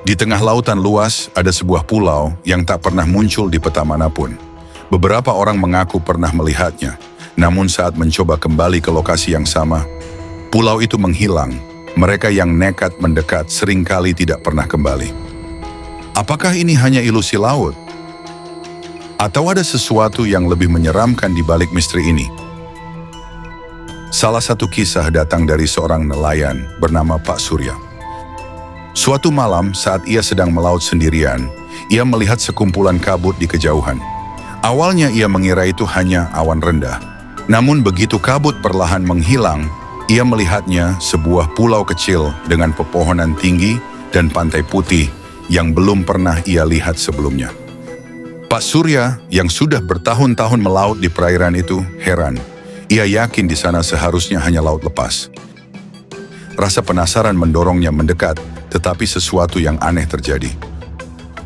Di tengah lautan luas ada sebuah pulau yang tak pernah muncul di peta manapun. Beberapa orang mengaku pernah melihatnya, namun saat mencoba kembali ke lokasi yang sama, pulau itu menghilang. Mereka yang nekat mendekat seringkali tidak pernah kembali. Apakah ini hanya ilusi laut? Atau ada sesuatu yang lebih menyeramkan di balik misteri ini? Salah satu kisah datang dari seorang nelayan bernama Pak Surya. Suatu malam saat ia sedang melaut sendirian, ia melihat sekumpulan kabut di kejauhan. Awalnya ia mengira itu hanya awan rendah. Namun begitu kabut perlahan menghilang, ia melihatnya sebuah pulau kecil dengan pepohonan tinggi dan pantai putih yang belum pernah ia lihat sebelumnya. Pak Surya yang sudah bertahun-tahun melaut di perairan itu heran. Ia yakin di sana seharusnya hanya laut lepas. Rasa penasaran mendorongnya mendekat, tetapi sesuatu yang aneh terjadi.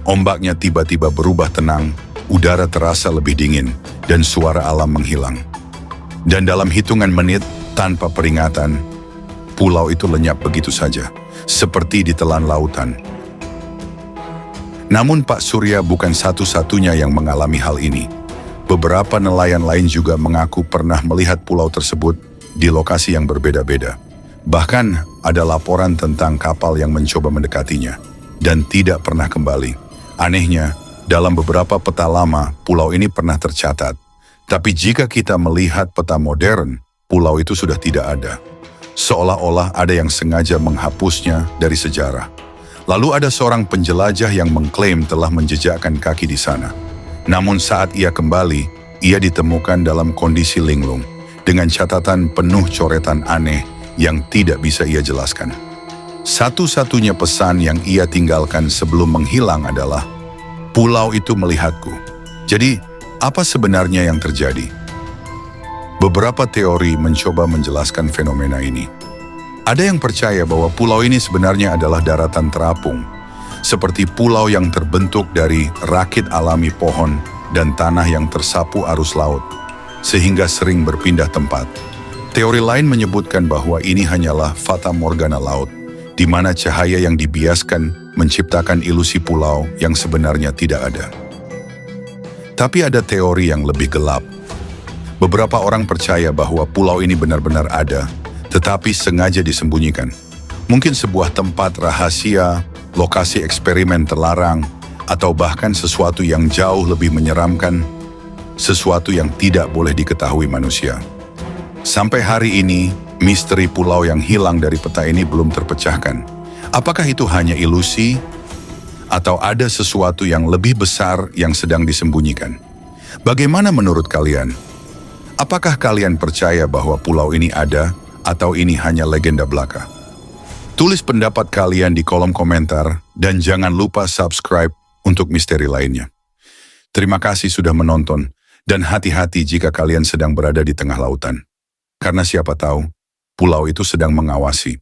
Ombaknya tiba-tiba berubah tenang, udara terasa lebih dingin, dan suara alam menghilang. Dan dalam hitungan menit, tanpa peringatan, pulau itu lenyap begitu saja, seperti ditelan lautan. Namun Pak Surya bukan satu-satunya yang mengalami hal ini. Beberapa nelayan lain juga mengaku pernah melihat pulau tersebut di lokasi yang berbeda-beda. Bahkan ada laporan tentang kapal yang mencoba mendekatinya dan tidak pernah kembali. Anehnya, dalam beberapa peta lama, pulau ini pernah tercatat. Tapi jika kita melihat peta modern, pulau itu sudah tidak ada. Seolah-olah ada yang sengaja menghapusnya dari sejarah. Lalu ada seorang penjelajah yang mengklaim telah menjejakkan kaki di sana. Namun saat ia kembali, ia ditemukan dalam kondisi linglung, dengan catatan penuh coretan aneh yang tidak bisa ia jelaskan. Satu-satunya pesan yang ia tinggalkan sebelum menghilang adalah, pulau itu melihatku. Jadi, apa sebenarnya yang terjadi? Beberapa teori mencoba menjelaskan fenomena ini. Ada yang percaya bahwa pulau ini sebenarnya adalah daratan terapung, seperti pulau yang terbentuk dari rakit alami pohon dan tanah yang tersapu arus laut, sehingga sering berpindah tempat. Teori lain menyebutkan bahwa ini hanyalah fata morgana laut, di mana cahaya yang dibiaskan menciptakan ilusi pulau yang sebenarnya tidak ada. Tapi ada teori yang lebih gelap. Beberapa orang percaya bahwa pulau ini benar-benar ada, tetapi sengaja disembunyikan. Mungkin sebuah tempat rahasia, lokasi eksperimen terlarang, atau bahkan sesuatu yang jauh lebih menyeramkan, sesuatu yang tidak boleh diketahui manusia. Sampai hari ini, misteri pulau yang hilang dari peta ini belum terpecahkan. Apakah itu hanya ilusi, atau ada sesuatu yang lebih besar yang sedang disembunyikan? Bagaimana menurut kalian? Apakah kalian percaya bahwa pulau ini ada, atau ini hanya legenda belaka? Tulis pendapat kalian di kolom komentar, dan jangan lupa subscribe untuk misteri lainnya. Terima kasih sudah menonton, dan hati-hati jika kalian sedang berada di tengah lautan. Karena siapa tahu, pulau itu sedang mengawasi.